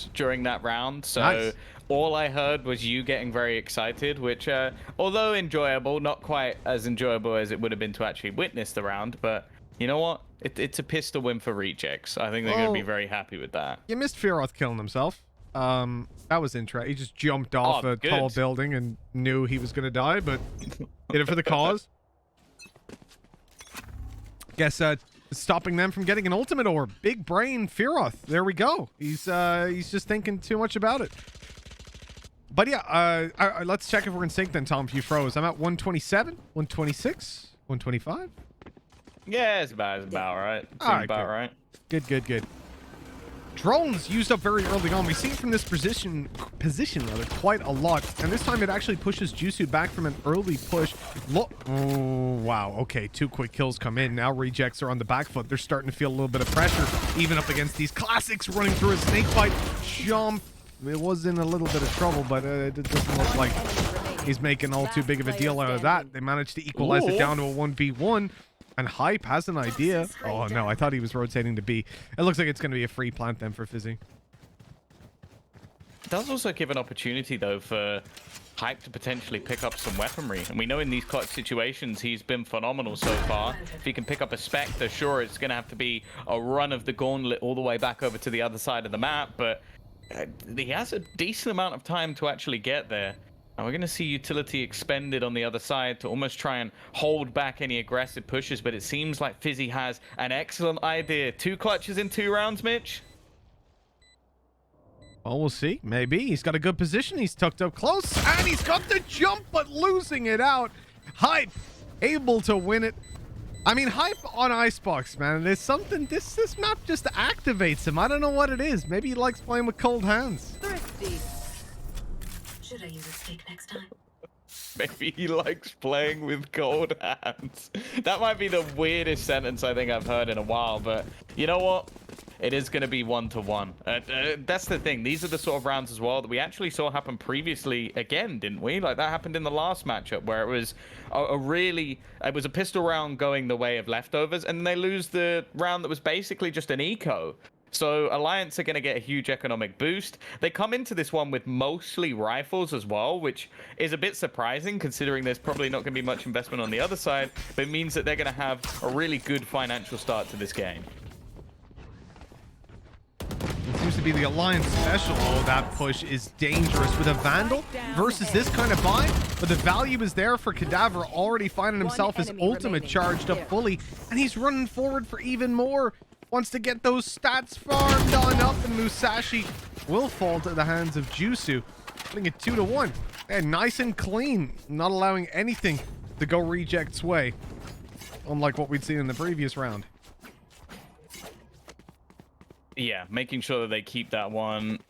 house during that round, so Nice. all I heard was you getting very excited, which, although enjoyable, not quite as enjoyable as it would have been to actually witness the round, but you know what? It's a pistol win for Rejects. I think they're going to be very happy with that. You missed Fearoth killing himself. That was interesting. He just jumped off a tall building and knew he was going to die, but did it for the cause. Guess stopping them from getting an ultimate orb. Big brain Fearoth. There we go. He's just thinking too much about it. But yeah, let's check if we're in sync then, Tom, if you froze. I'm at 127, 126, 125. Yeah, it's about right. It's about right. Good. Drones used up very early on. We see it from this position rather quite a lot, and this time it actually pushes Jusu back from an early push. Look, oh wow, okay, 2 quick kills come in. Now Rejects are on the back foot. They're starting to feel a little bit of pressure, even up against these classics running through a snake bite. Jump, it was in a little bit of trouble, but it doesn't look like he's making all too big of a deal out of that. They managed to equalize it down to a 1v1. And Hype has an idea. Oh no, I thought he was rotating to B. It looks like it's going to be a free plant then for Fizzy. It does also give an opportunity though for Hype to potentially pick up some weaponry. And we know in these clutch situations he's been phenomenal so far. If he can pick up a Spectre, sure, it's going to have to be a run of the gauntlet all the way back over to the other side of the map. But he has a decent amount of time to actually get there. And we're going to see utility expended on the other side to almost try and hold back any aggressive pushes, but it seems like Fizzy has an excellent idea. 2 clutches in 2 rounds, Mitch? Well, we'll see. Maybe. He's got a good position. He's tucked up close, and he's got the jump, but losing it out. Hype able to win it. I mean, Hype on Icebox, man. There's something, this map just activates him. I don't know what it is. Maybe he likes playing with cold hands. Thrifty. Should I use a stick next time? Maybe he likes playing with cold hands. That might be the weirdest sentence I think I've heard in a while, but you know what? It is going to be 1-to-1. That's the thing. These are the sort of rounds as well that we actually saw happen previously again, didn't we? Like that happened in the last matchup where it was it was a pistol round going the way of leftovers, and they lose the round that was basically just an eco. So Alliance are going to get a huge economic boost. They come into this one with mostly rifles as well, which is a bit surprising considering there's probably not going to be much investment on the other side, but it means that they're going to have a really good financial start to this game. It seems to be the Alliance special. Oh, that push is dangerous with a Vandal versus this kind of buy, but the value is there for Cadaver, already finding himself his ultimate charged up fully, and he's running forward for even more. Wants to get those stats farmed on up, and Musashi will fall to the hands of Jusu, putting it 2-1. And nice and clean, not allowing anything to go Reject's way, unlike what we'd seen in the previous round. Yeah, making sure that they keep that one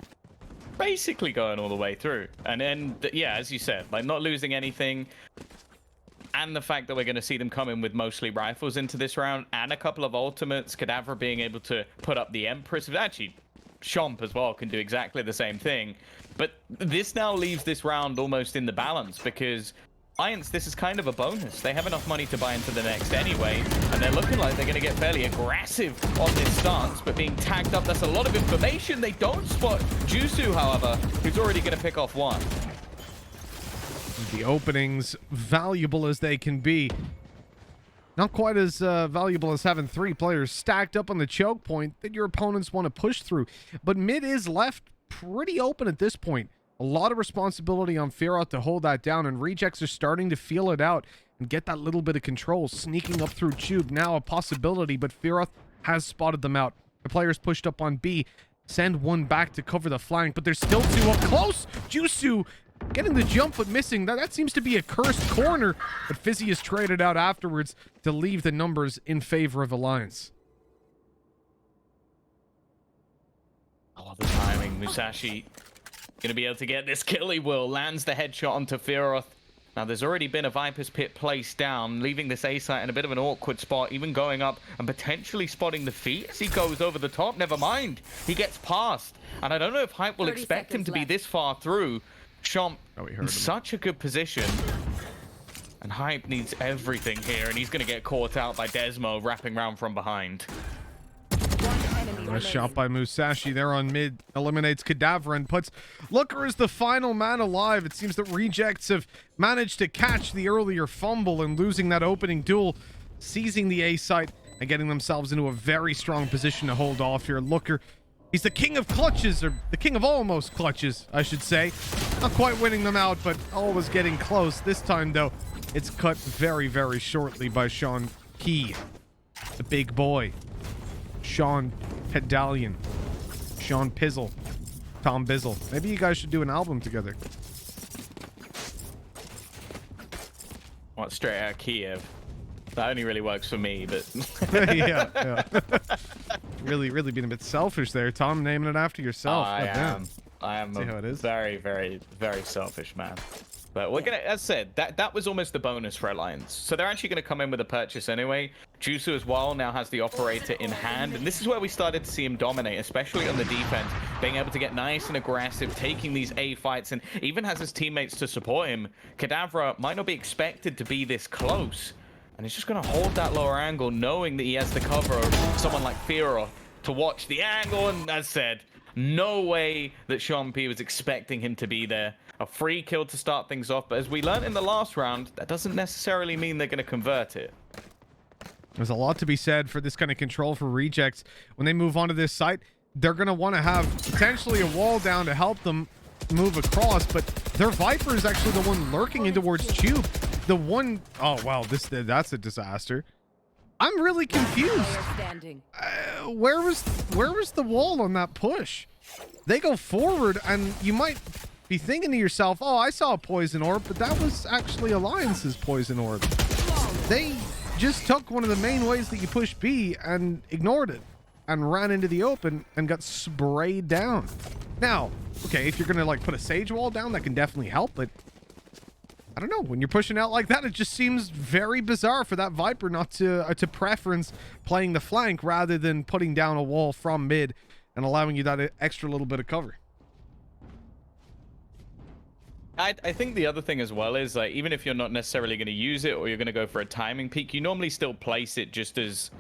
basically going all the way through. And then, yeah, as you said, like not losing anything. And the fact that we're going to see them come in with mostly rifles into this round and a couple of ultimates, Cadaver being able to put up the Empress. Actually, Chomp as well can do exactly the same thing. But this now leaves this round almost in the balance because Alliance, this is kind of a bonus. They have enough money to buy into the next anyway, and they're looking like they're going to get fairly aggressive on this stance, but being tagged up, that's a lot of information. They don't spot Jusu, however, who's already going to pick off one. The openings, valuable as they can be. Not quite as valuable as having 3 players stacked up on the choke point that your opponents want to push through. But mid is left pretty open at this point. A lot of responsibility on Fearoth to hold that down, and Rejects are starting to feel it out and get that little bit of control. Sneaking up through Tube, now a possibility, but Fearoth has spotted them out. The players pushed up on B. Send one back to cover the flank, but there's still 2 up close. Jusu getting the jump but missing. That seems to be a cursed corner, but Fizzy is traded out afterwards to leave the numbers in favor of Alliance. I love the timing. Musashi going to be able to get this kill. He will. Lands the headshot onto Fearoth. Now, there's already been a Viper's Pit placed down, leaving this A site in a bit of an awkward spot, even going up and potentially spotting the feet as he goes over the top. Never mind. He gets past. And I don't know if Hype will expect him to be this far through. Chomp in such a good position. And Hype needs everything here, and he's going to get caught out by Desmo wrapping around from behind. One enemy A shot by Musashi there on mid eliminates Cadaver and puts Looker as the final man alive. It seems that Rejects have managed to catch the earlier fumble and losing that opening duel, seizing the A site and getting themselves into a very strong position to hold off here. Looker, he's the king of clutches, or the king of almost clutches, I should say. Not quite winning them out, but always getting close. This time, though, it's cut very, very shortly by Sean Key, the big boy. Sean Pedalian, Sean Pizzle, Tom Bizzle. Maybe you guys should do an album together. What, straight out of Kiev? That only really works for me, but... yeah. Really being a bit selfish there, Tom, naming it after yourself. I am See how it a is? very, very, very selfish man. But we're gonna, as said, that was almost the bonus for Alliance. So they're actually gonna come in with a purchase anyway. Jusu as well now has the operator in hand, and this is where we started to see him dominate, especially on the defense, being able to get nice and aggressive, taking these A fights, and even has his teammates to support him. Kadavra might not be expected to be this close, and he's just gonna hold that lower angle, knowing that he has the cover of someone like Firo to watch the angle, and as said, no way that Sean P was expecting him to be there. A free kill to start things off, but as we learned in the last round, that doesn't necessarily mean they're going to convert it. There's a lot to be said for this kind of control for Rejects. When they move onto this site, they're going to want to have potentially a wall down to help them move across, but their Viper is actually the one lurking in towards Tube. The one... Oh, wow, that's a disaster. I'm really confused. Where was the wall on that push? They go forward, and you might be thinking to yourself, oh, I saw a poison orb, but that was actually Alliance's poison orb. They just took one of the main ways that you push B and ignored it and ran into the open and got sprayed down. Now, okay, if you're gonna like put a sage wall down, that can definitely help, but I don't know, when you're pushing out like that, it just seems very bizarre for that Viper not to preference playing the flank rather than putting down a wall from mid and allowing you that extra little bit of cover. I think the other thing as well is, like, even if you're not necessarily going to use it or you're going to go for a timing peak, you normally still place it just as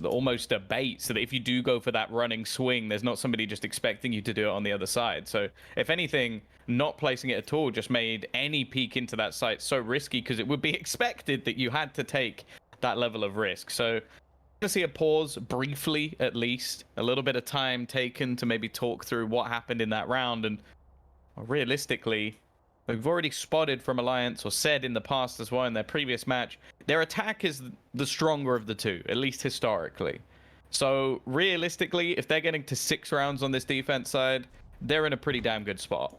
almost a bait, so that if you do go for that running swing, there's not somebody just expecting you to do it on the other side. So if anything, not placing it at all just made any peek into that site so risky, because it would be expected that you had to take that level of risk. So to see a pause briefly, at least a little bit of time taken to maybe talk through what happened in that round. And realistically, we've already spotted from Alliance, or said in the past as well in their previous match, their attack is the stronger of the two, at least historically. So realistically, if they're getting to 6 rounds on this defense side, they're in a pretty damn good spot.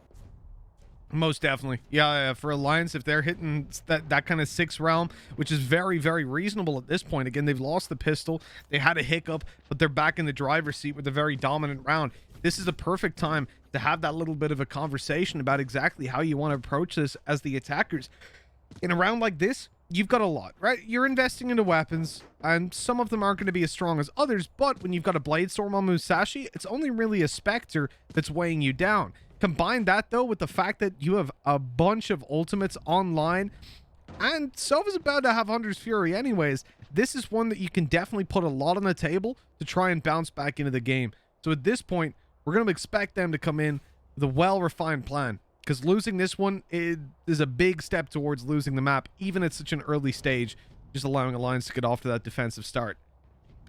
Most definitely. Yeah, for Alliance, if they're hitting that kind of 6 realm, which is very, very reasonable at this point. Again, they've lost the pistol. They had a hiccup, but they're back in the driver's seat with a very dominant round. This is a perfect time to have that little bit of a conversation about exactly how you want to approach this as the attackers. In a round like this, you've got a lot, right? You're investing into weapons, and some of them aren't going to be as strong as others, but when you've got a Bladestorm on Musashi, it's only really a Spectre that's weighing you down. Combine that, though, with the fact that you have a bunch of ultimates online, and Sova's about to have Hunter's Fury anyways. This is one that you can definitely put a lot on the table to try and bounce back into the game. So at this point, we're going to expect them to come in with a well-refined plan, because losing this one is a big step towards losing the map, even at such an early stage, just allowing Alliance to get off to that defensive start.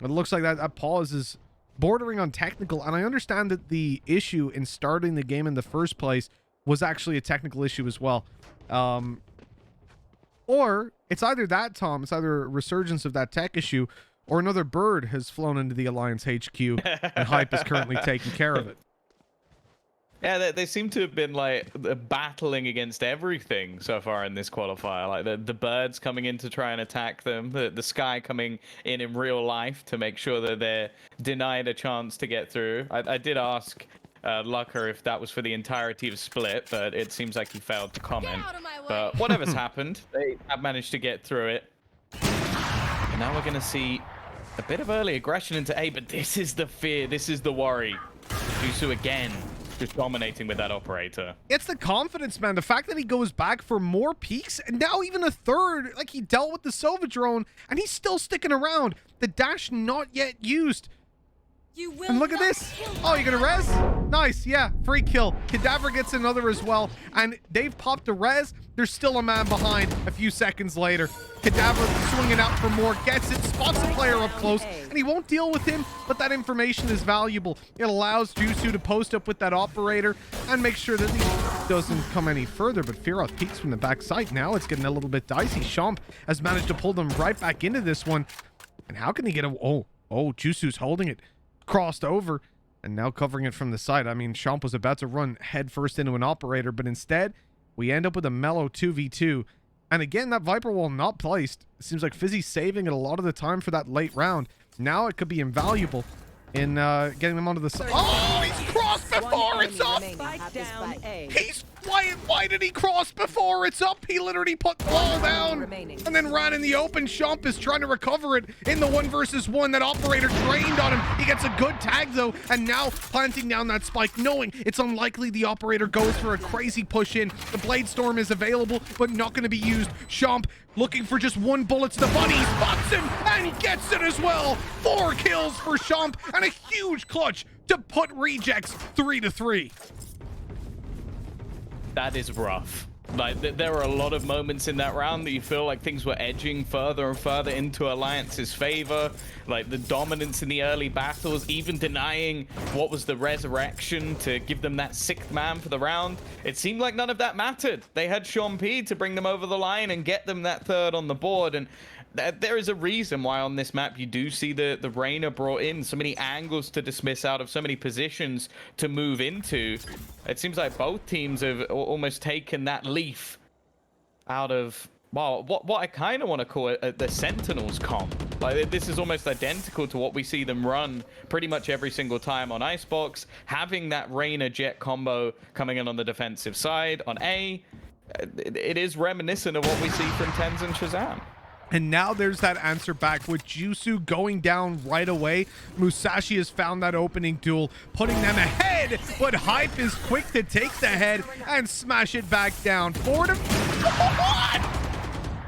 But it looks like that pause is bordering on technical, and I understand that the issue in starting the game in the first place was actually a technical issue as well. Or it's either that, Tom, it's either a resurgence of that tech issue, or another bird has flown into the Alliance HQ and Hype is currently taking care of it. Yeah, they seem to have been like battling against everything so far in this qualifier. Like the birds coming in to try and attack them, the sky coming in real life to make sure that they're denied a chance to get through. I did ask Lucker if that was for the entirety of Split, but it seems like he failed to comment. But whatever's happened, they have managed to get through it. And now we're going to see a bit of early aggression into A, but this is the fear, this is the worry. Jusu again, just dominating with that operator. It's the confidence, man. The fact that he goes back for more peaks, and now even a third, like he dealt with the Sova drone, and he's still sticking around. The dash not yet used. You will And look at not this. kill Oh, you my gonna res? ally. Nice, yeah, free kill. Cadaver gets another as well. And they've popped a res. There's still a man behind a few seconds later. Cadaver swinging out for more, gets it, spots the player up close, and he won't deal with him, but that information is valuable. It allows Jusu to post up with that operator and make sure that he doesn't come any further, but Firoth peeks from the backside. Now it's getting a little bit dicey. Champ has managed to pull them right back into this one. And how can he get a... Oh, Jusu's holding it. Crossed over and now covering it from the side. I mean, Champ was about to run head first into an operator, but instead we end up with a mellow 2v2. And again, that Viper wall not placed. It seems like Fizzy's saving it a lot of the time for that late round. Now it could be invaluable in getting them onto the side. Oh, he's crossed before it's up! He's... Why did he cross before it's up? He literally put the ball down and then ran in the open. Champ is trying to recover it in the 1 versus 1. That operator drained on him. He gets a good tag though, and now planting down that spike, knowing it's unlikely the operator goes for a crazy push in. The Blade Storm is available, but not going to be used. Champ looking for just 1 bullet to the body. He spots him and gets it as well. 4 kills for Champ and a huge clutch to put Rejects 3-3. That is rough. Like, there were a lot of moments in that round that you feel like things were edging further and further into Alliance's favor. Like, the dominance in the early battles, even denying what was the resurrection to give them that 6th man for the round. It seemed like none of that mattered. They had Sean P to bring them over the line and get them that 3rd on the board. And there is a reason why on this map you do see the Reyna brought in so many angles to dismiss out of, so many positions to move into. It seems like both teams have almost taken that leaf out of, well, what I kind of want to call it the Sentinels comp. Like, this is almost identical to what we see them run pretty much every single time on Icebox, having that Reyna Jet combo coming in on the defensive side. On A, it is reminiscent of what we see from Tens and Shazam. And now there's that answer back with Jusu going down right away. Musashi has found that opening duel, putting them ahead, but Hype is quick to take the head and smash it back down. Fordham, what?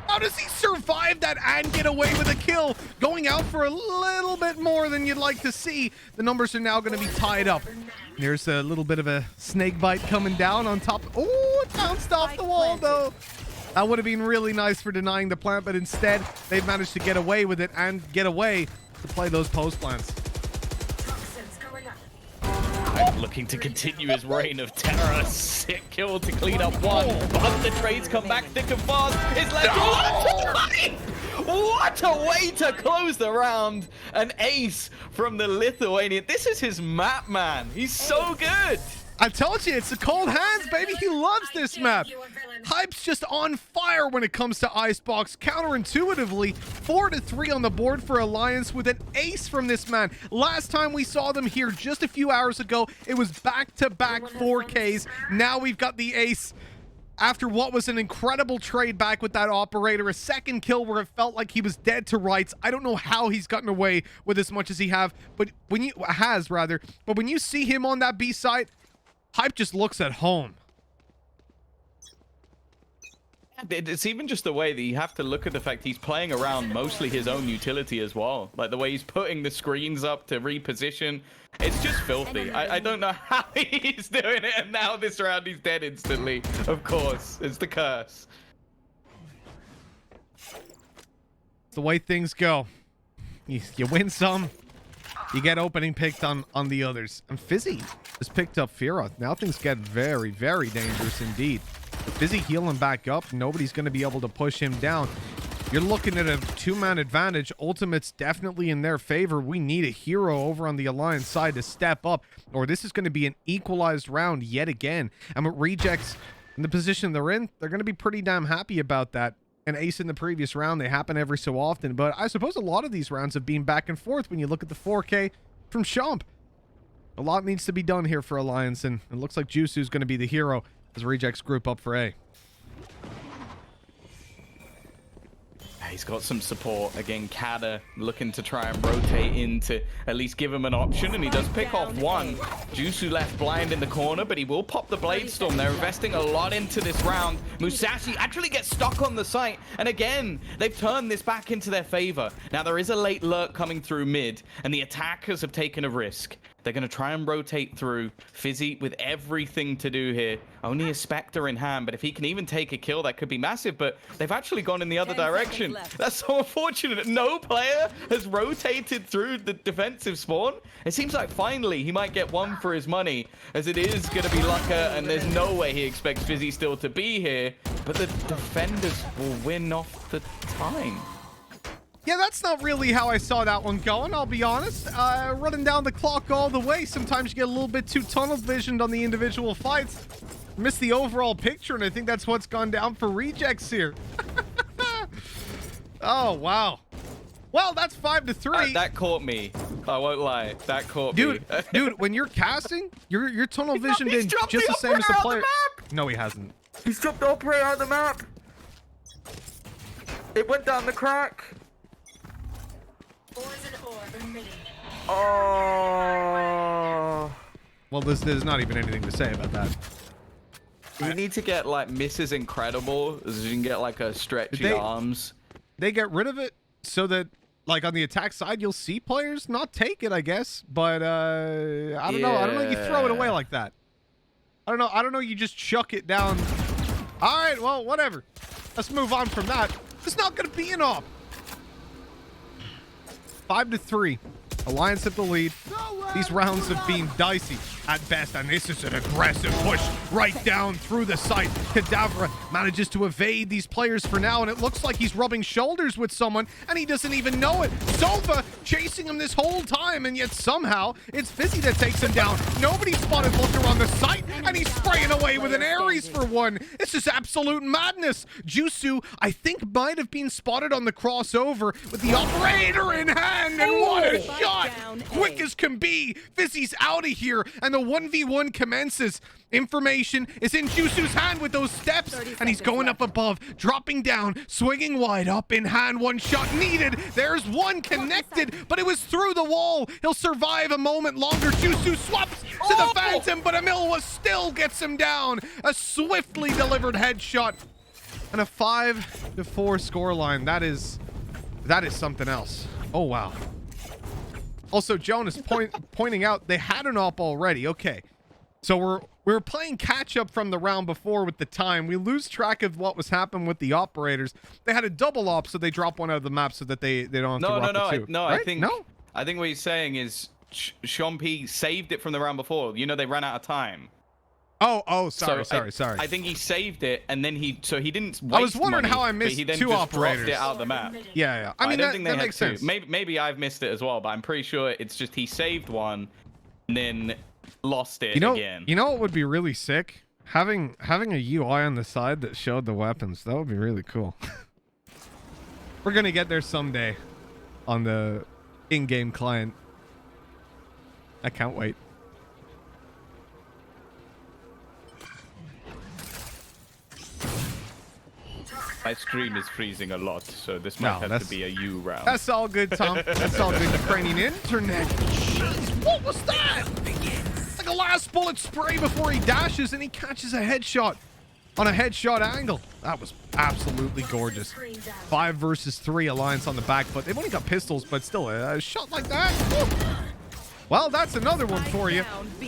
How does he survive that and get away with a kill? Going out for a little bit more than you'd like to see. The numbers are now going to be tied up. There's a little bit of a snake bite coming down on top. Oh, it bounced off the wall though. That would have been really nice for denying the plant, but instead they've managed to get away with it and get away to play those post plants. I'm looking to continue his reign of terror. Sick kill to clean up 1. But the trades come back thick and fast. It's left. What a way to close the round. An ace from the Lithuanian. This is his map, man. He's so good. I told you, it's the cold hands, baby. He loves this map. Hype's just on fire when it comes to Icebox. Counterintuitively, 4-3 on the board for Alliance with an ace from this man. Last time we saw them here just a few hours ago, it was back-to-back 4Ks. Now we've got the ace after what was an incredible trade back with that operator. A 2nd kill where it felt like he was dead to rights. I don't know how he's gotten away with as much as he but when you see him on that B side, Hype just looks at home. It's even just the way that you have to look at the fact he's playing around mostly his own utility as well. Like the way he's putting the screens up to reposition. It's just filthy. I don't know how he's doing it, and now this round he's dead instantly. Of course, it's the curse. It's the way things go. You win some, you get opening picked on the others. And Fizzy has picked up Fira. Now things get very, very dangerous indeed. With Fizzy healing back up, nobody's going to be able to push him down. You're looking at a 2-man advantage. Ultimate's definitely in their favor. We need a hero over on the Alliance side to step up, or this is going to be an equalized round yet again. And with Rejects in the position they're in, they're going to be pretty damn happy about that. An ace in the previous round, they happen every so often, but I suppose a lot of these rounds have been back and forth when you look at the 4K from Champ. A lot needs to be done here for Alliance, and it looks like Jusu's going to be the hero as Rejects group up for A. he's got some support. Again, Kada looking to try and rotate in to at least give him an option, and he does pick off one. Jusu left blind in the corner, but he will pop the Blade Storm. They're investing a lot into this round. Musashi actually gets stuck on the site, and again, they've turned this back into their favor. Now, there is a late lurk coming through mid, and the attackers have taken a risk. They're going to try and rotate through. Fizzy with everything to do here. Only a Spectre in hand, but if he can even take a kill, that could be massive. But they've actually gone in the other direction. That's so unfortunate. No player has rotated through the defensive spawn. It seems like finally he might get one for his money, as it is going to be Lucka, and there's no way he expects Fizzy still to be here. But the defenders will win off the time. Yeah, that's not really how I saw that one going, I'll be honest. Running down the clock all the way, sometimes you get a little bit too tunnel visioned on the individual fights. Miss the overall picture, and I think that's what's gone down for Rejects here. Oh, wow. Well, that's 5-3. That caught me. I won't lie. That caught me. Dude, when you're casting, your tunnel visioned in just the same as the player. No, he hasn't. He's dropped the operator out of the map. It went down the crack. Oh. Well, there's not even anything to say about that. You need to get like Mrs. Incredible, so you can get like a stretchy arms. They get rid of it so that, like, on the attack side, you'll see players not take it, I guess. But I don't know. I don't know. You throw it away like that. I don't know. I don't know. You just chuck it down. All right. Well, whatever. Let's move on from that. It's not going to be an op. 5-3. Alliance at the lead. These rounds have been dicey at best, and this is an aggressive push right down through the site. Kadavra manages to evade these players for now, and it looks like he's rubbing shoulders with someone, and he doesn't even know it. Sova chasing him this whole time, and yet somehow it's Fizzy that takes him down. Nobody spotted Looker on the site, and he's spraying away with an Ares for one. It's just absolute madness. Jusu, I think, might have been spotted on the crossover with the operator in hand, and what a shot! Quick as can be. Fizzy's out of here, and the 1v1 commences. Information is in Jusu's hand with those steps, and he's going up above, dropping down, swinging wide, up in hand. One shot needed. There's one connected, but it was through the wall. He'll survive a moment longer. Jusu swaps to the Phantom, but Emilwa still gets him down. A swiftly delivered headshot, and a 5-4 scoreline. That is something else. Oh, wow. Also, Jonas pointing out they had an op already. Okay, so we're playing catch up from the round before with the time. We lose track of what was happening with the operators. They had a double op, so they drop one out of the map so that they don't have to rock the two. Right? I think what he's saying is Shompi saved it from the round before. You know, they ran out of time. Oh, sorry. I think he saved it, and then he didn't waste I was wondering money, how I missed he then two just operators. dropped it out of the map. Yeah. I mean, don't think that makes sense. Maybe I've missed it as well, but I'm pretty sure it's just he saved one, and then lost it again. You know what would be really sick? Having a UI on the side that showed the weapons. That would be really cool. We're gonna get there someday on the in-game client. I can't wait. My stream is freezing a lot, so this might have to be a U round. That's all good, Tom. That's all good. Ukrainian internet. Jeez, what was that? Like a last bullet spray before he dashes, and he catches a headshot on a headshot angle. That was absolutely gorgeous. 5 versus 3 Alliance on the back foot. They've only got pistols, but still, a shot like that. Woo. Well, that's another one for you.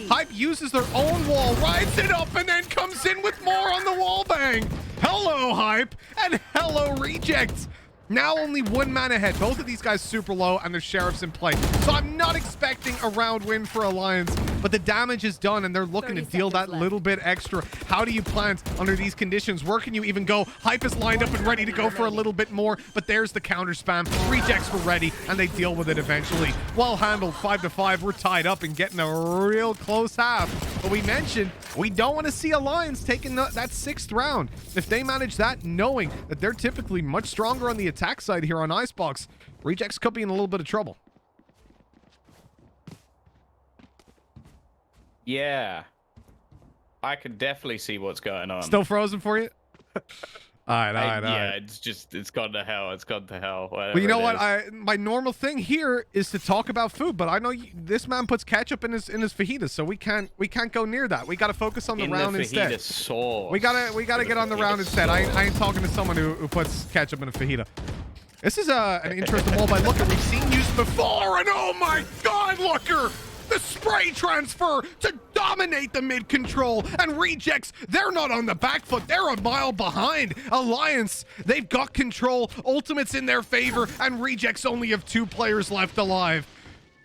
Hype uses their own wall, rides it up, and then comes in with more on the wall bang. Hello, Hype, and hello, Rejects. Now only 1 man ahead. Both of these guys super low, and the Sheriff's in play. So I'm not expecting a round win for Alliance, but the damage is done, and they're looking to deal that little bit extra. How do you plant under these conditions? Where can you even go? Hype is lined up and ready to go for a little bit more, but there's the counter spam. Rejects were ready, and they deal with it eventually. Well handled, 5-5. We're tied up and getting a real close half. But we mentioned we don't want to see Alliance taking that 6th round. If they manage that, knowing that they're typically much stronger on the attack side here on Icebox, Rejects could be in a little bit of trouble. Yeah. I could definitely see what's going on. Still frozen for you? All right. Yeah, it's gone to hell. It's gone to hell. Well, you know what? It is. My normal thing here is to talk about food, but I know this man puts ketchup in his fajitas, so we can't go near that. We got to focus on the round instead. Sauce. We gotta get on the round instead. I ain't talking to someone who puts ketchup in a fajita. This is an interesting wall by Looker. We've seen used before, and oh my God, Looker! The spray transfer to dominate the mid control, and Rejects, they're not on the back foot, they're a mile behind. Alliance, they've got control, ultimate's in their favor, and Rejects only have 2 players left alive.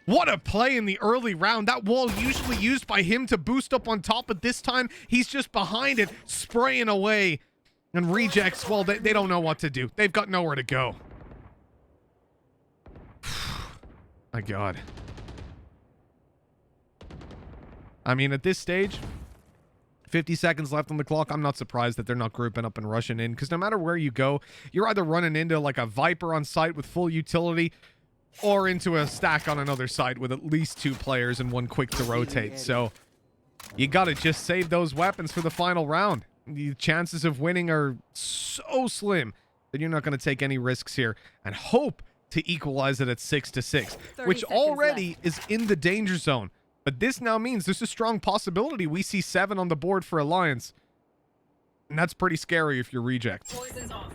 What a play in the early round. That wall usually used by him to boost up on top, but this time he's just behind it, spraying away. And Rejects, well, they don't know what to do. They've got nowhere to go. My God. I mean, at this stage, 50 seconds left on the clock, I'm not surprised that they're not grouping up and rushing in, because no matter where you go, you're either running into like a Viper on site with full utility or into a stack on another site with at least 2 players and 1 quick to rotate. So you got to just save those weapons for the final round. The chances of winning are so slim that you're not going to take any risks here and hope to equalize it at 6-6, which already is in the danger zone. But this now means there's a strong possibility we see 7 on the board for Alliance. And that's pretty scary if you're Reject. Poison's off.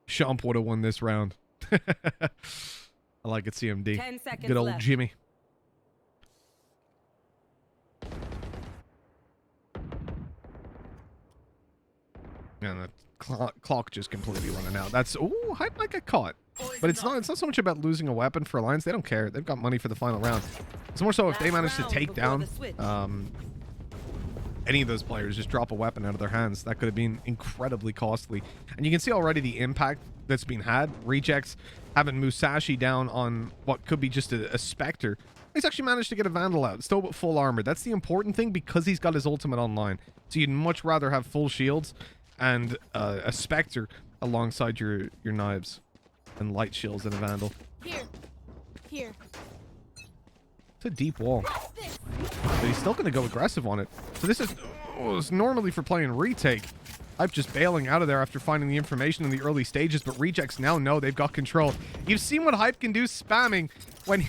Shump would have won this round. I like it, CMD. 10 seconds Good old left. Jimmy. And the clock just completely running out. That's Hype might get caught. But it's not so much about losing a weapon for Alliance. They don't care. They've got money for the final round. It's more so if they manage to take down any of those players, just drop a weapon out of their hands. That could have been incredibly costly. And you can see already the impact that's been had. Rejects having Musashi down on what could be just a Spectre. He's actually managed to get a Vandal out. Still with full armor. That's the important thing because he's got his ultimate online. So you'd much rather have full shields and a Spectre alongside your knives and light shields than a Vandal. Here. It's a deep wall. But he's still going to go aggressive on it. So this is it's normally for playing retake. Hype just bailing out of there after finding the information in the early stages, but Rejects now know they've got control. You've seen what Hype can do spamming when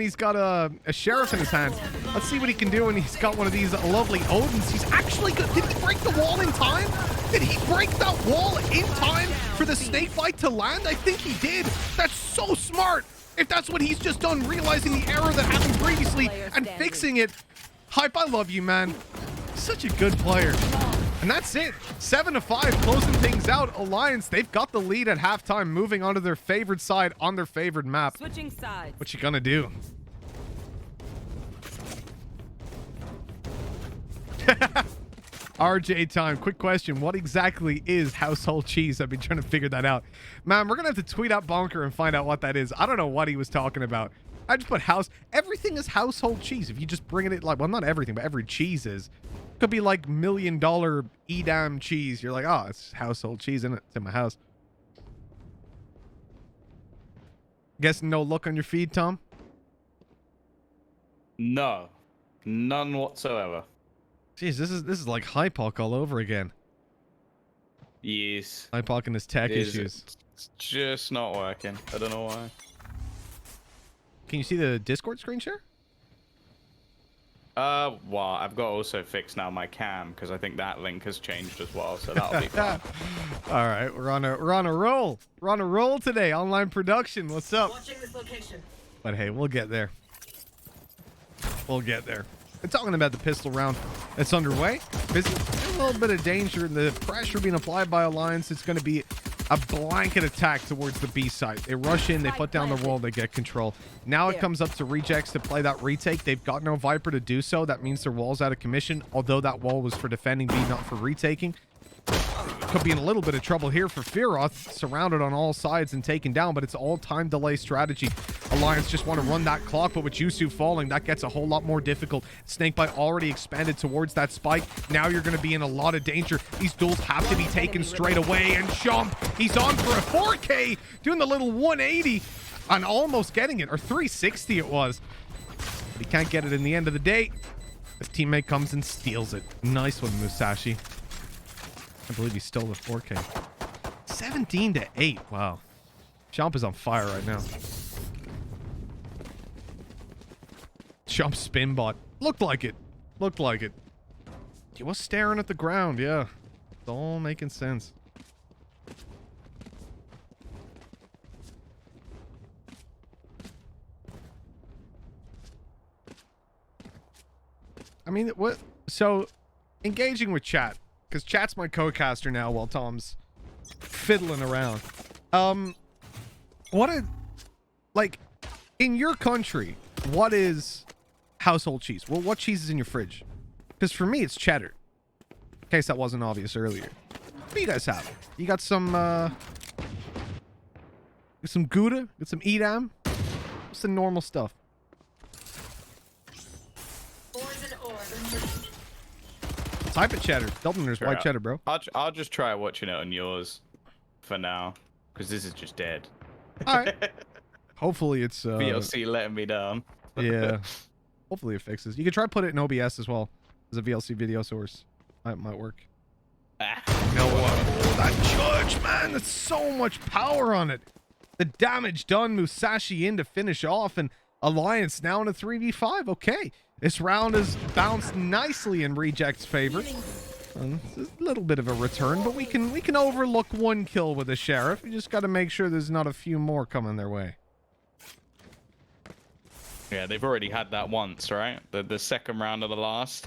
he's got a sheriff in his hand. Let's see what he can do when he's got one of these lovely Odins. He's actually good. Did he break the wall in time? Did he break that wall in time for the snake bite to land? I think he did. That's so smart. If that's what he's just done, realizing the error that happened previously and fixing it. Hype, I love you, man. Such a good player. And that's it. 7-5, closing things out. Alliance, they've got the lead at halftime, moving onto their favorite side on their favorite map. Switching sides. What you gonna do? RJ time. Quick question. What exactly is household cheese? I've been trying to figure that out. Man, we're gonna have to tweet out Bonker and find out what that is. I don't know what he was talking about. I just put everything is household cheese. If you just bring it like, well, not everything, but every cheese is. Could be like $1 million Edam cheese. You're like, oh, it's household cheese, isn't it? It's in my house. Guess no look on your feed, Tom? No. None whatsoever. Jeez, this is like Hypoc all over again. Yes. Hypoc and his tech issues. It's just not working. I don't know why. Can you see the Discord screen share? Well, I've got to also fix now my cam because I think that link has changed as well, so that'll be fine. All right, we're on a roll. We're on a roll today. Online production. What's up? Watching this location. But hey, we'll get there. We'll get there. We're talking about the pistol round that's underway. Busy. A little bit of danger and the pressure being applied by Alliance. It's going to be a blanket attack towards the B site. They rush in, they put down the wall, they get control. Now it comes up to Rejects to play that retake. They've got no Viper to do so. That means their wall's out of commission, although that wall was for defending B, not for retaking. Could be in a little bit of trouble here for Fearoth, surrounded on all sides and taken down, but it's all time delay strategy. Alliance just want to run that clock, but with Yusu falling, that gets a whole lot more difficult. Snakebite already expanded towards that spike. Now you're going to be in a lot of danger. These duels have to be taken straight away, and Shump, he's on for a 4K, doing the little 180 and almost getting it, or 360 it was. But he can't get it in the end of the day. His teammate comes and steals it. Nice one, Musashi. I believe he stole the 4K. 17-8. Wow. Chomp is on fire right now. Chomp spin bot. Looked like it. Looked like it. He was staring at the ground, yeah. It's all making sense. I mean, what? So, engaging with chat, because chat's my co-caster now while Tom's fiddling around. Like, in your country, what is household cheese? Well, what cheese is in your fridge? Because for me, it's cheddar. In case that wasn't obvious earlier. What do you guys have? You got some Gouda? Got some Edam? What's the normal stuff? Type it cheddar. Dubliners, white cheddar, bro. I'll just try watching it on yours for now, because this is just dead. All right. Hopefully it's VLC letting me down. Yeah. Hopefully it fixes. You can try put it in OBS as well as a VLC video source. That might work. No, that judge, man, that's so much power on it. The damage done, Musashi in to finish off, and Alliance now in a 3v5. Okay, this round has bounced nicely in Reject's favor. It's a little bit of a return, but we can overlook one kill with the Sheriff. We just got to make sure there's not a few more coming their way. Yeah, they've already had that once, right? The second round of the last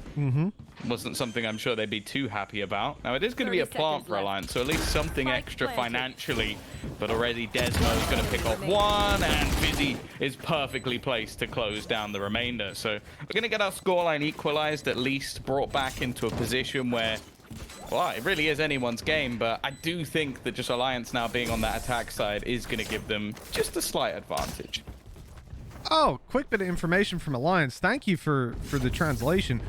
wasn't something I'm sure they'd be too happy about. Now, it is going to be a plant for Alliance, so at least something extra financially. But already Desmo is going to pick off one, and Fizzy is perfectly placed to close down the remainder. So we're going to get our scoreline equalized, at least brought back into a position where, well, it really is anyone's game. But I do think that just Alliance now being on that attack side is going to give them just a slight advantage. Oh, quick bit of information from Alliance. Thank you for the translation.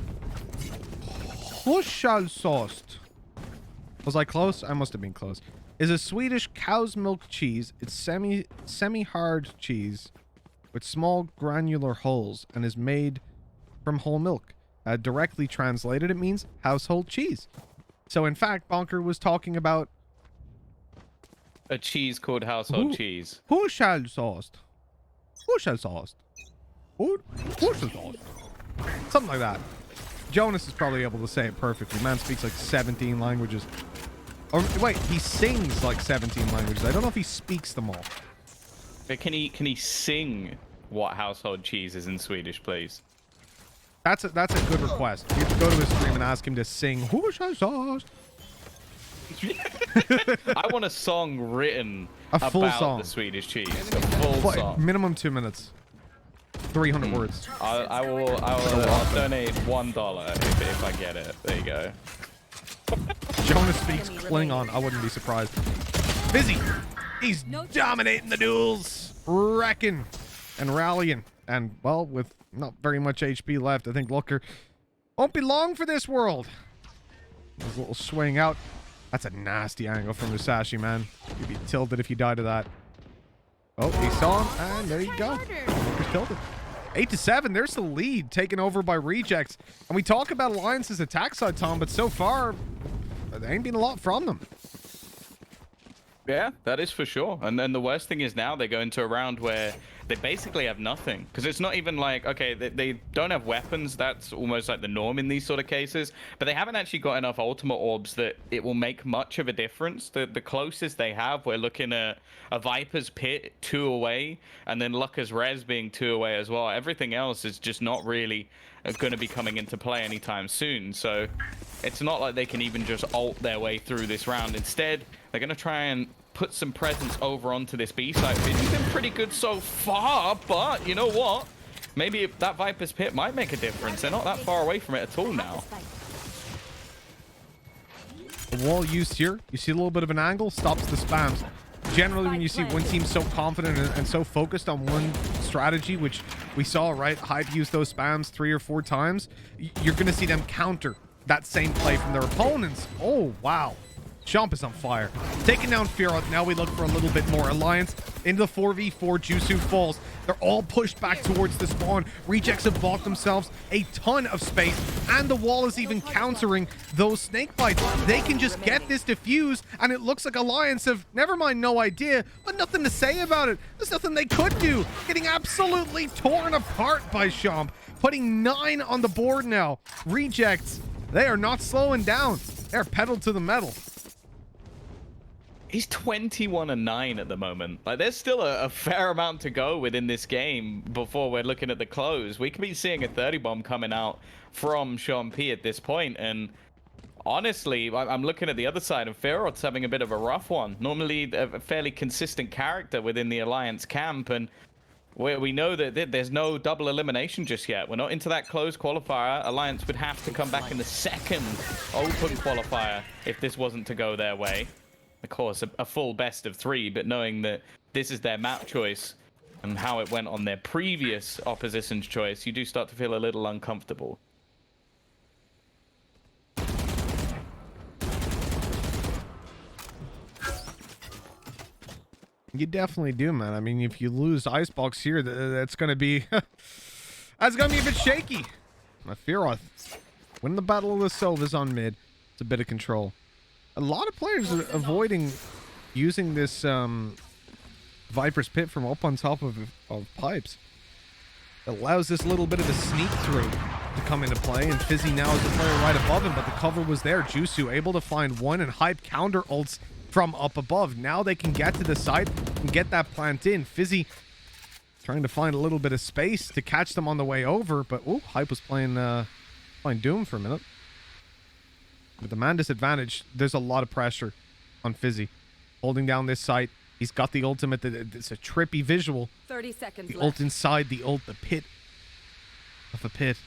Hushallsost. Was I close? I must have been close. Is a Swedish cow's milk cheese. It's semi-hard cheese with small granular holes and is made from whole milk. Directly translated, it means household cheese. So, in fact, Bonker was talking about a cheese called household cheese. Hushallsost. Hushallsost. Hushallsost. Something like that. Jonas is probably able to say it perfectly. Man speaks like 17 languages. Or wait, he sings like 17 languages. I don't know if he speaks them all. But can he sing what household cheese is in Swedish, please? That's a good request. You have to go to his stream and ask him to sing Hushallsost. I want a song written a full about song. The Swedish cheese. A full song. Minimum 2 minutes. 300 words. I'll donate $1 if I get it. There you go. Jonas speaks Klingon. I wouldn't be surprised. Busy. He's dominating the duels. Wrecking and rallying. And, well, with not very much HP left, I think Looker won't be long for this world. His little swing out. That's a nasty angle from Musashi, man. You'd be tilted if you died to that. Oh, he saw him, and there you go. Looker's tilted. 8-7, there's the lead, taken over by Rejects. And we talk about Alliance's attack side, Tom, but so far, there ain't been a lot from them. Yeah, that is for sure. And then the worst thing is now they go into a round where they basically have nothing. Because it's not even like, okay, they don't have weapons. That's almost like the norm in these sort of cases. But they haven't actually got enough ultimate orbs that it will make much of a difference. The closest they have, we're looking at a Viper's Pit 2 away. And then Lucker's Res being 2 away as well. Everything else is just not really going to be coming into play anytime soon. So it's not like they can even just ult their way through this round. Instead, they're going to try and put some presence over onto this B side. It's been pretty good so far, but you know what? Maybe that Viper's Pit might make a difference. They're not that far away from it at all now. The wall used here. You see a little bit of an angle, stops the spams. Generally, when you see one team so confident and so focused on one strategy, which we saw, right? Hype used those spams 3 or 4 times. You're going to see them counter that same play from their opponents. Oh, wow. Champ is on fire. Taking down Fearoth. Now we look for a little bit more. Alliance into the 4v4. Jusu falls. They're all pushed back towards the spawn. Rejects have bought themselves a ton of space, and the wall is even countering those snake bites. They can just get this defused, and it looks like Alliance have, never mind, no idea, but nothing to say about it. There's nothing they could do. Getting absolutely torn apart by Champ. Putting 9 on the board now. Rejects, they are not slowing down. They're pedal to the metal. He's 21-9 at the moment. Like, there's still a fair amount to go within this game before we're looking at the close. We could be seeing a 30 bomb coming out from Sean P at this point, and honestly, I'm looking at the other side, and Fearoth's having a bit of a rough one. Normally a fairly consistent character within the Alliance camp, and we know that there's no double elimination just yet. We're not into that closed qualifier. Alliance would have to come back in the second open qualifier if this wasn't to go their way. Of course, a full best of 3, but knowing that this is their map choice and how it went on their previous opposition's choice, you do start to feel a little uncomfortable. You definitely do, man. I mean, if you lose Icebox here, that's going to be... that's going to be a bit shaky. Fearoth, win the Battle of the Sovas on mid. It's a bit of control. A lot of players are avoiding using this Viper's Pit from up on top of pipes. It allows this little bit of a sneak through to come into play, and Fizzy now is the player right above him, but the cover was there. Jusu able to find one, and Hype counter ults from up above. Now they can get to the site and get that plant in. Fizzy trying to find a little bit of space to catch them on the way over, but ooh, Hype was playing Doom for a minute. With the man disadvantage, there's a lot of pressure on Fizzy. Holding down this site. He's got the ultimate. It's a trippy visual. 30 seconds the left. ult inside the ult, the pit of a pit.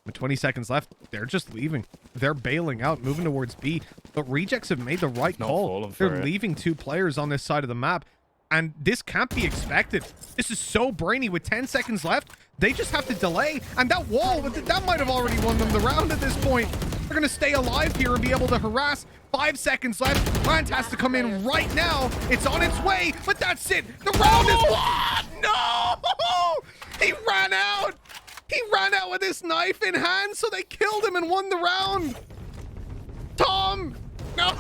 With 20 seconds left, they're just leaving. They're bailing out, moving towards B. But Rejects have made the right call. They're leaving 2 players on this side of the map. And this can't be expected. This is so brainy. With 10 seconds left, they just have to delay. And that wall, that might have already won them the round at this point. They're going to stay alive here and be able to harass. 5 seconds left. Plant has to come in right now. It's on its way, but that's it. The round is won. No! He ran out. He ran out with his knife in hand, so they killed him and won the round. Tom! No!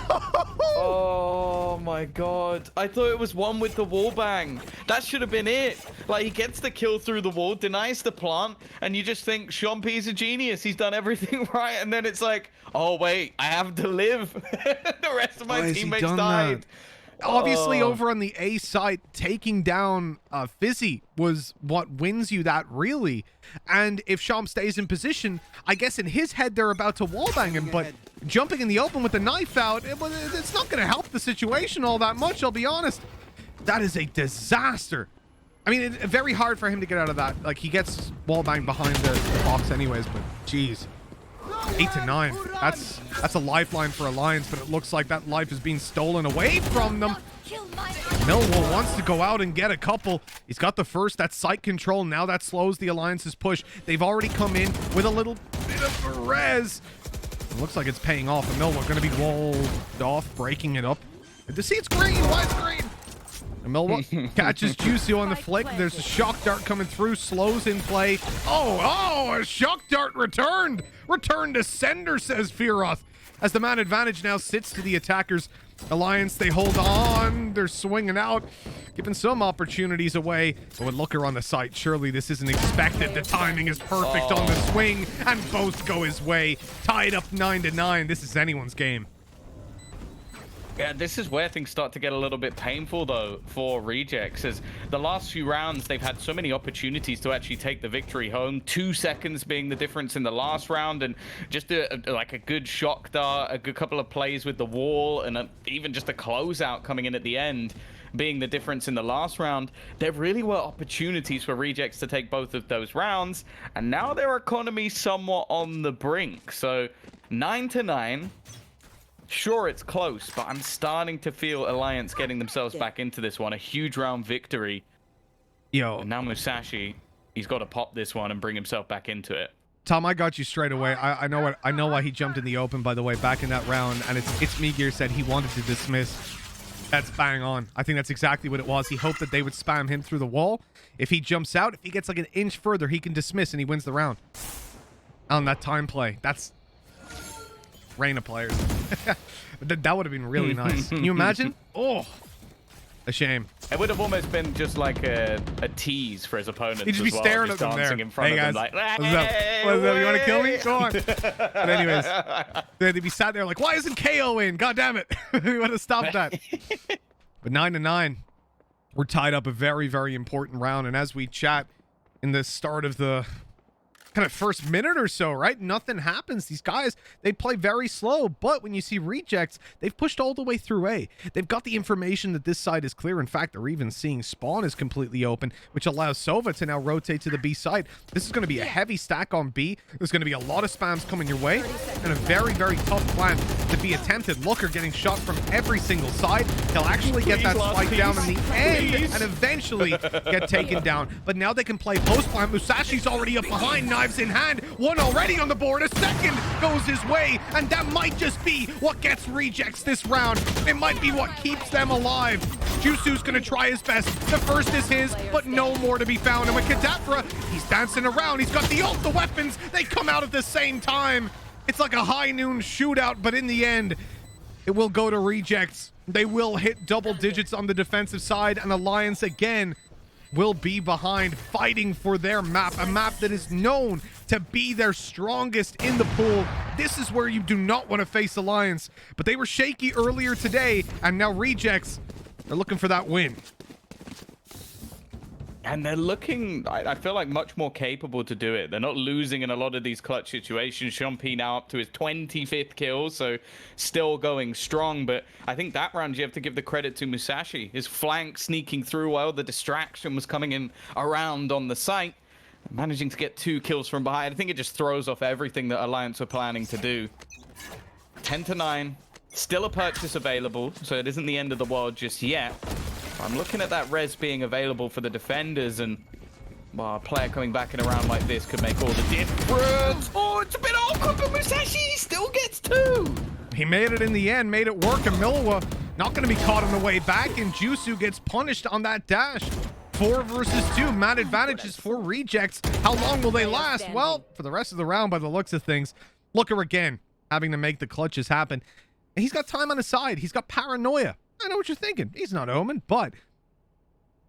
Oh my god. I thought it was one with the wall bang. That should have been it. Like, he gets the kill through the wall, denies the plant, and you just think, Sean P's a genius. He's done everything right. And then it's like, oh wait, I have to live. The rest of my teammates died. Obviously, over on the A side, taking down Fizzy was what wins you that, really. And if Sham stays in position, I guess in his head they're about to wallbang him, but jumping in the open with the knife out, it's not going to help the situation all that much, I'll be honest. That is a disaster. I mean, it's very hard for him to get out of that. Like, he gets wallbanged behind the box anyways, but geez. 8 to 9. That's a lifeline for Alliance, but it looks like that life is being stolen away from them. Millwall wants to go out and get a couple. He's got the first. That's site control. Now that slows the Alliance's push. They've already come in with a little bit of a res. It looks like it's paying off. And Millwall going to be walled off, breaking it up. The seat's green. Why is green? And Millwall catches Juicy on the flick. There's a shock dart coming through. Slows in play. Oh, a shock dart returned. Return to sender, says Fearoth. As the man advantage now sits to the attackers. Alliance, they hold on. They're swinging out, giving some opportunities away. But with Looker on the site, surely this isn't expected. The timing is perfect on the swing, and both go his way. Tied up 9 to 9. This is anyone's game. Yeah, this is where things start to get a little bit painful, though, for Rejects, as the last few rounds, they've had so many opportunities to actually take the victory home. 2 seconds being the difference in the last round, and just like a good shock dart, a good couple of plays with the wall, and even just a closeout coming in at the end being the difference in the last round. There really were opportunities for Rejects to take both of those rounds, and now their economy somewhat on the brink. So 9 to 9. Sure, it's close, but I'm starting to feel Alliance getting themselves back into this one. A huge round victory. Yo. And now Musashi, he's got to pop this one and bring himself back into it. Tom, I got you straight away. I know why he jumped in the open, by the way, back in that round. And it's me Gear said he wanted to dismiss. That's bang on. I think that's exactly what it was. He hoped that they would spam him through the wall. If he jumps out, if he gets like an inch further, he can dismiss and he wins the round. On that time play. That's Reyna players. That would have been really nice. Can you imagine? Oh, a shame. It would have almost been just like a tease for his opponents. He'd just be as well, staring just at them dancing there. in front Hey of guys, them like, what's up? What's up? You want to kill me? Go on. But anyways, they'd be sat there like, why isn't KO in? God damn it. We want to stop that. But 9-9, we're tied up a very, very important round. And as we chat in the start of the kind of first minute or so, right? Nothing happens. These guys, they play very slow, but when you see rejects, they've pushed all the way through A. They've got the information that this side is clear. In fact, they're even seeing spawn is completely open, which allows Sova to now rotate to the B side. This is going to be a heavy stack on B. There's going to be a lot of spams coming your way, and a very, very tough plan to be attempted. Looker getting shot from every single side. He'll actually get that spike down in the end and eventually get taken down. But now they can play post plan. Musashi's already up behind, knives in hand. One already on the board. A second goes his way, and that might just be what gets rejects this round. It might be what keeps them alive. Jusu's gonna try his best. The first is his, but no more to be found. And with Kadafra, he's dancing around. He's got the ult, the weapons. They come out at the same time. It's like a high noon shootout, but in the end, it will go to rejects. They will hit double digits on the defensive side, and Alliance again will be behind, fighting for their map, a map that is known to be their strongest in the pool. This is where you do not want to face Alliance, but they were shaky earlier today, and now rejects are looking for that win. And they're looking, I feel like, much more capable to do it. They're not losing in a lot of these clutch situations. Champi now up to his 25th kill, so still going strong. But I think that round you have to give the credit to Musashi. His flank sneaking through while the distraction was coming in around on the site. Managing to get 2 kills from behind. I think it just throws off everything that Alliance were planning to do. 10-9. Still a purchase available, so it isn't the end of the world just yet. I'm looking at that res being available for the defenders, and well, a player coming back in a round like this could make all the difference. Oh, it's a bit awkward, but Musashi still gets 2. He made it in the end, made it work, and Milwa not going to be caught on the way back, and Jusu gets punished on that dash. 4 versus 2, mad advantages for rejects. How long will they last? Well, for the rest of the round, by the looks of things. Looker again, having to make the clutches happen. And he's got time on his side. He's got paranoia. I know what you're thinking. He's not Omen, but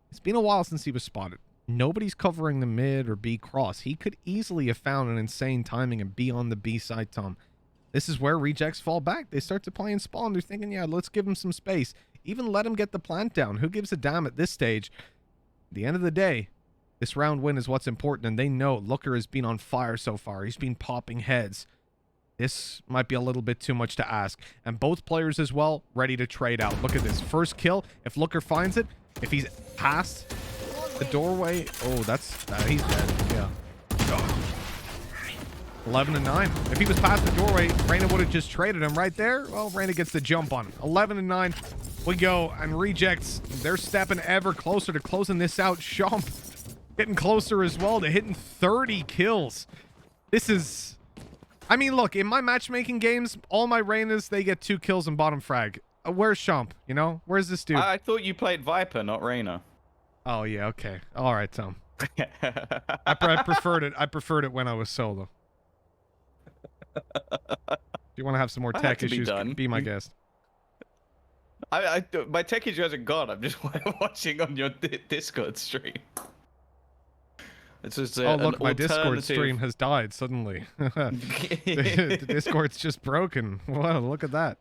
it's been a while since he was spotted. Nobody's covering the mid or B cross. He could easily have found an insane timing and be on the B side, Tom. This is where rejects fall back. They start to play in spawn. They're thinking, yeah, let's give him some space. Even let him get the plant down. Who gives a damn at this stage? At the end of the day, this round win is what's important, and they know Looker has been on fire so far. He's been popping heads. This might be a little bit too much to ask. And both players as well, ready to trade out. Look at this. First kill. If Looker finds it, if he's past the doorway. Oh, he's dead. Yeah. 11-9. If he was past the doorway, Reyna would have just traded him right there. Well, Reyna gets the jump on him. 11-9. We go. And rejects, they're stepping ever closer to closing this out. Shump getting closer as well to hitting 30 kills. This is... I mean, look, in my matchmaking games, all my Reynas, they get 2 kills and bottom frag. Where's Shump? You know? Where's this dude? I thought you played Viper, not Reyna. Oh, yeah, okay. All right, Tom. I preferred it. I preferred it when I was solo. If you want to have some more tech issues, be my guest. My tech issue hasn't gone. I'm just watching on your Discord stream. It's just oh, look, my Discord stream has died suddenly. The Discord's just broken. Wow, look at that.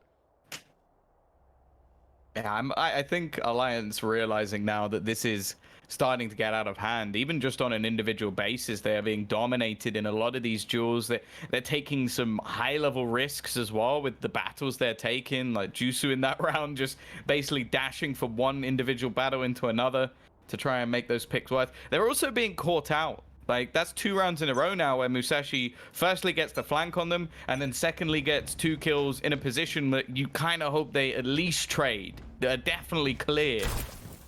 Yeah, I think Alliance realizing now that this is starting to get out of hand. Even just on an individual basis, they are being dominated in a lot of these duels. They're taking some high-level risks as well with the battles they're taking, like Jusu in that round, just basically dashing from one individual battle into another to try and make those picks worth. They're also being caught out. Like, that's 2 rounds in a row now where Musashi firstly gets the flank on them, and then secondly gets 2 kills in a position that you kind of hope they at least trade. They're definitely clear.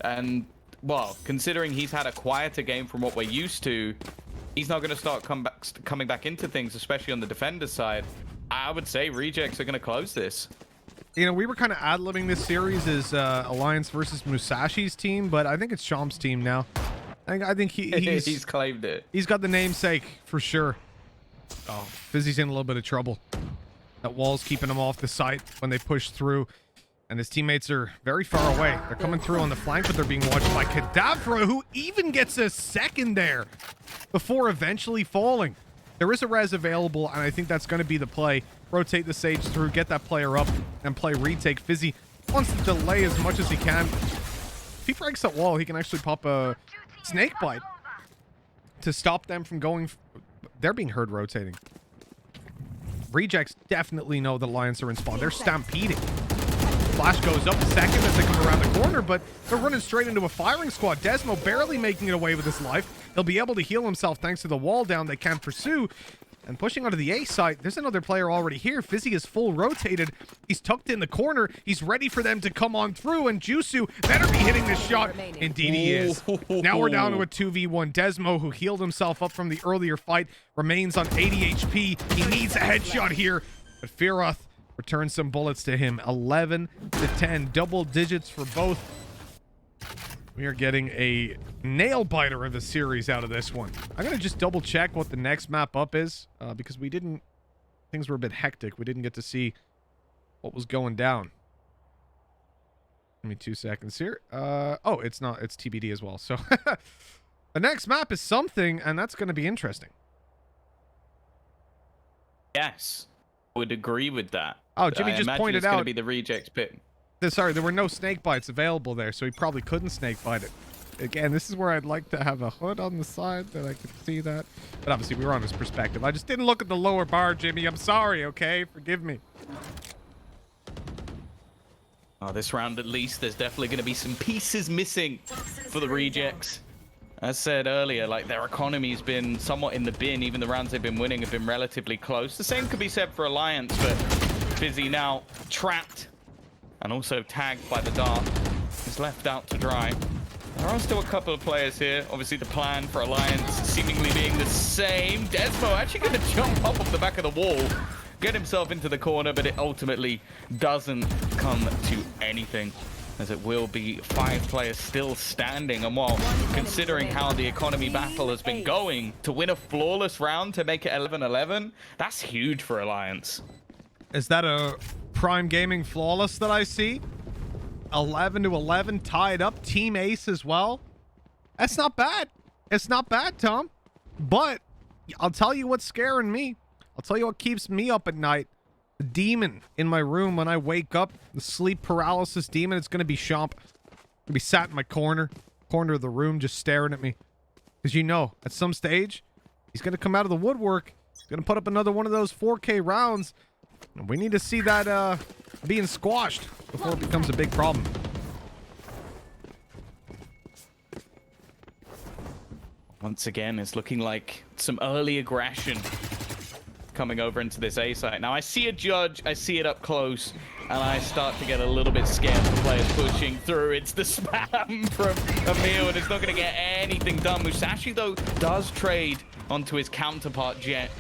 And, well, considering he's had a quieter game from what we're used to, he's not going to start coming back into things, especially on the defender side. I would say Rejects are going to close this. You know, we were kind of ad-libbing this series as Alliance versus Musashi's team, but I think it's Sham's team now. I think he's claimed it. He's got the namesake for sure. Oh, Fizzy's in a little bit of trouble. That wall's keeping him off the site when they push through, and his teammates are very far away. They're coming through on the flank, but they're being watched by Kadavra, who even gets a second there before eventually falling. There is a res available, and I think that's going to be the play. Rotate the Sage through, get that player up, and play retake. Fizzy wants to delay as much as he can. If he breaks that wall, he can actually pop a snake bite to stop them from going. They're being heard rotating. Rejects definitely know the Alliance are in spawn. They're stampeding. Flash goes up a second as they come around the corner, but they're running straight into a firing squad. Desmo barely making it away with his life. He'll be able to heal himself thanks to the wall down they can't pursue. And pushing onto the A site, there's another player already here. Fizzy is full rotated. He's tucked in the corner. He's ready for them to come on through, and Jusu better be hitting this shot. Indeed he is. Now we're down to a 2v1. Desmo, who healed himself up from the earlier fight, remains on 80 HP. He needs a headshot here, but Firoth returns some bullets to him. 11 to 10, double digits for both. We are getting a nail biter of the series out of this one. I'm going to just double check what the next map up is, because things were a bit hectic. We didn't get to see what was going down. Give me 2 seconds here. Oh, it's not. It's TBD as well. So the next map is something, and that's going to be interesting. Yes, I would agree with that. Oh, Jimmy just pointed it's out. Going to be the Rejects pit. Sorry, there were no snake bites available there, so he probably couldn't snake bite it. Again, this is where I'd like to have a hood on the side that I could see that. But obviously, we were on his perspective. I just didn't look at the lower bar, Jimmy. I'm sorry, okay? Forgive me. Oh, this round at least, there's definitely going to be some pieces missing for the Rejects. As said earlier, like, their economy's been somewhat in the bin. Even the rounds they've been winning have been relatively close. The same could be said for Alliance, but Fizzy now trapped and also tagged by the dart. He's left out to dry. There are still a couple of players here. Obviously, the plan for Alliance seemingly being the same. Desmo actually going to jump up off the back of the wall, get himself into the corner, but it ultimately doesn't come to anything, as it will be 5 players still standing. And while considering how the economy battle has been going, to win a flawless round to make it 11-11, that's huge for Alliance. Is that a Prime Gaming flawless that I see? 11-11, tied up. Team Ace as well. That's not bad. It's not bad, Tom. But I'll tell you what's scaring me. I'll tell you what keeps me up at night. The demon in my room when I wake up. The sleep paralysis demon. It's going to be Champ. Gonna be sat in my corner of the room just staring at me. Because you know, at some stage, he's going to come out of the woodwork. He's going to put up another one of those 4K rounds. We need to see that being squashed before it becomes a big problem. Once again, it's looking like some early aggression coming over into this A site. Now, I see a judge, I see it up close, and I start to get a little bit scared of the players pushing through. It's the spam from Emil, and it's not going to get anything done. Musashi, though, does trade onto his counterpart, Jet,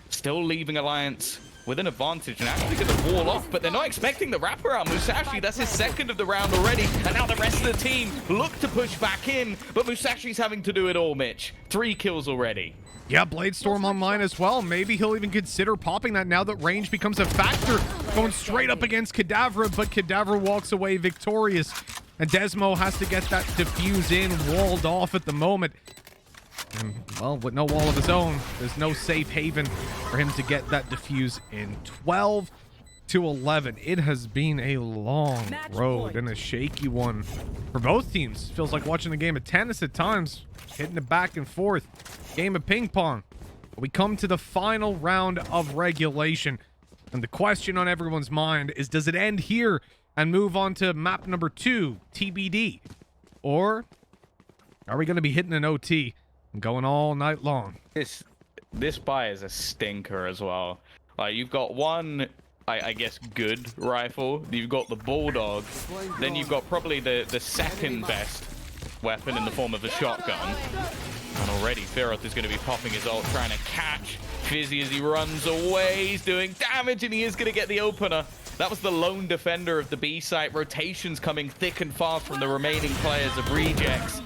still leaving Alliance with an advantage and actually going to wall off, but they're not expecting the wraparound. Musashi, that's his second of the round already, and now the rest of the team look to push back in, but Musashi's having to do it all, Mitch. 3 kills already. Yeah, Bladestorm online as well. Maybe he'll even consider popping that now that range becomes a factor. Going straight up against Kadavra, but Kadavra walks away victorious, and Desmo has to get that defuse in, walled off at the moment. And, well, with no wall of his own, there's no safe haven for him to get that defuse in. 12-11. It has been a long road and a shaky one for both teams. Feels like watching a game of tennis at times, hitting it back and forth. Game of ping pong. We come to the final round of regulation, and the question on everyone's mind is, does it end here and move on to map number 2, TBD? Or are we going to be hitting an OT and going all night long? This buy is a stinker as well. Like, you've got one, I guess, good rifle. You've got the Bulldog. Then you've got probably the second best weapon in the form of a shotgun. And already Firoth is going to be popping his ult, trying to catch Fizzy as he runs away. He's doing damage, and he is going to get the opener. That was the lone defender of the B site. Rotations coming thick and fast from the remaining players of Rejects.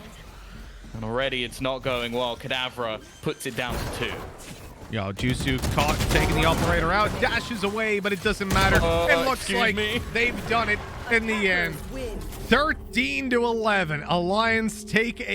And already it's not going well. Kadavra puts it down to 2. Yo, Jusu caught, taking the operator out, dashes away, but it doesn't matter. It looks like they've done it in the end. 13-11. Alliance take a